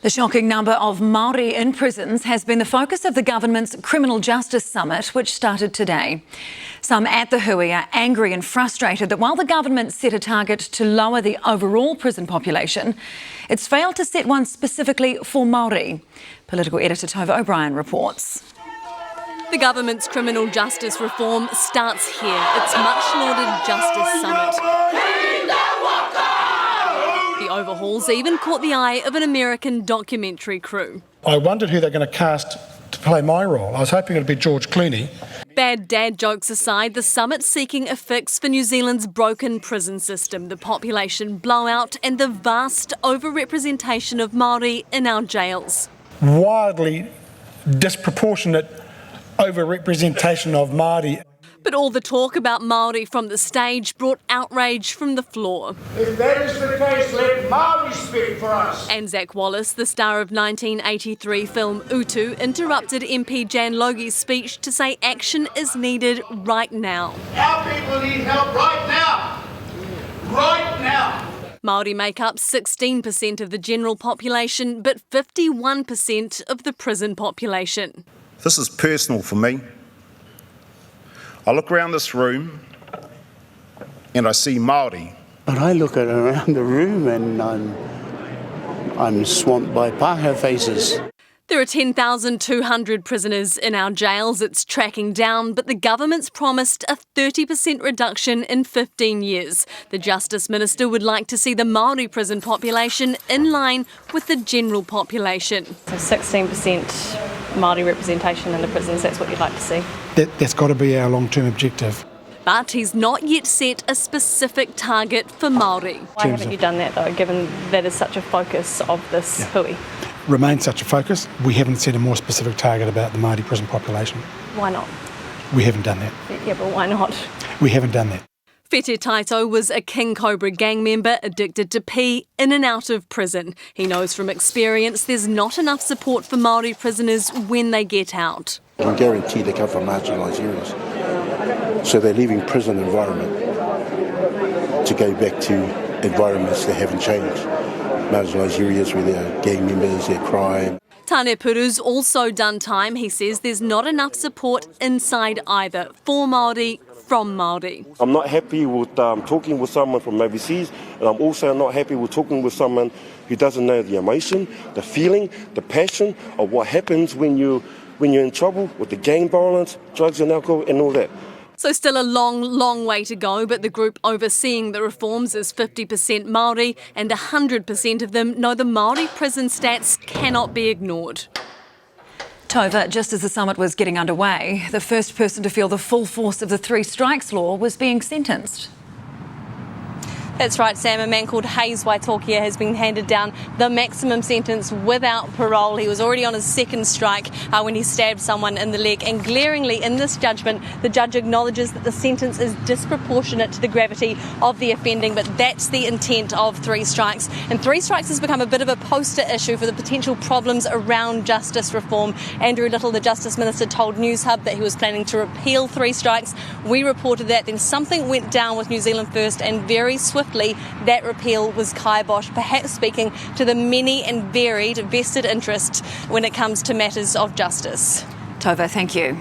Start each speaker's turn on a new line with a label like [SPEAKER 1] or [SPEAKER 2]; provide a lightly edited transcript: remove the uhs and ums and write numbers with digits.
[SPEAKER 1] The shocking number of Maori in prisons has been the focus of the government's Criminal Justice Summit, which started today. Some at the hui are angry and frustrated that while the government set a target to lower the overall prison population, it's failed to set one specifically for Maori. Political editor Tova O'Brien reports.
[SPEAKER 2] The government's criminal justice reform starts here, its much-lauded Justice Summit. The overhauls even caught the eye of an American documentary crew.
[SPEAKER 3] I wondered who they're going to cast to play my role. I was hoping it would be George Clooney.
[SPEAKER 2] Bad dad jokes aside, the summit's seeking a fix for New Zealand's broken prison system, the population blowout and the vast overrepresentation of Maori in our jails.
[SPEAKER 3] Wildly disproportionate overrepresentation of Māori.
[SPEAKER 2] But all the talk about Maori from the stage brought outrage from the floor.
[SPEAKER 4] If that is the case, let Maori speak for us.
[SPEAKER 2] And Zach Wallace, the star of 1983 film Utu, interrupted MP Jan Logie's speech to say action is needed right now.
[SPEAKER 4] Our people need help right now. Right now.
[SPEAKER 2] Maori make up 16% of the general population, but 51% of the prison population.
[SPEAKER 5] This is personal for me. I look around this room and I see Maori.
[SPEAKER 6] But I look around the room and I'm swamped by paha faces.
[SPEAKER 2] There are 10,200 prisoners in our jails. It's tracking down, but the government's promised a 30% reduction in 15 years. The Justice Minister would like to see the Maori prison population in line with the general population.
[SPEAKER 7] So 16% Maori representation in the prisons, that's what you'd like to see?
[SPEAKER 3] That's got to be our long-term objective.
[SPEAKER 2] But he's not yet set a specific target for Maori.
[SPEAKER 7] Why haven't you done that though, given that is such a focus of this hui?
[SPEAKER 3] Remains such a focus. We haven't set a more specific target about the Māori prison population.
[SPEAKER 7] Why not?
[SPEAKER 3] We haven't done that.
[SPEAKER 7] Yeah, but why not?
[SPEAKER 3] We haven't done that.
[SPEAKER 2] Fete Taito was a King Cobra gang member addicted to pee in and out of prison. He knows from experience there's not enough support for Maori prisoners when they get out.
[SPEAKER 6] I can guarantee they come from marginalised areas. So they're leaving prison environment to go back to environments that haven't changed. Marginalised areas where there are gang members, there are crime.
[SPEAKER 2] Tane Puru's also done time. He says there's not enough support inside either for Maori, from Maori.
[SPEAKER 8] I'm not happy with talking with someone from overseas, and I'm also not happy with talking with someone who doesn't know the emotion, the feeling, the passion of what happens when you're in trouble with the gang violence, drugs and alcohol and all that.
[SPEAKER 2] So still a long, long way to go, but the group overseeing the reforms is 50% Maori, and 100% of them know the Maori prison stats cannot be ignored.
[SPEAKER 1] Tova, just as the summit was getting underway, the first person to feel the full force of the 3 strikes law was being sentenced.
[SPEAKER 7] That's right, Sam. A man called Hayes Waitokia has been handed down the maximum sentence without parole. He was already on his second strike when he stabbed someone in the leg. And glaringly in this judgment, the judge acknowledges that the sentence is disproportionate to the gravity of the offending, but that's the intent of 3 strikes. And 3 strikes has become a bit of a poster issue for the potential problems around justice reform. Andrew Little, the Justice Minister, told Newshub that he was planning to repeal 3 strikes. We reported that. Then something went down with New Zealand First, and very swiftly that repeal was kibosh, perhaps speaking to the many and varied vested interests when it comes to matters of justice.
[SPEAKER 1] Tova, thank you.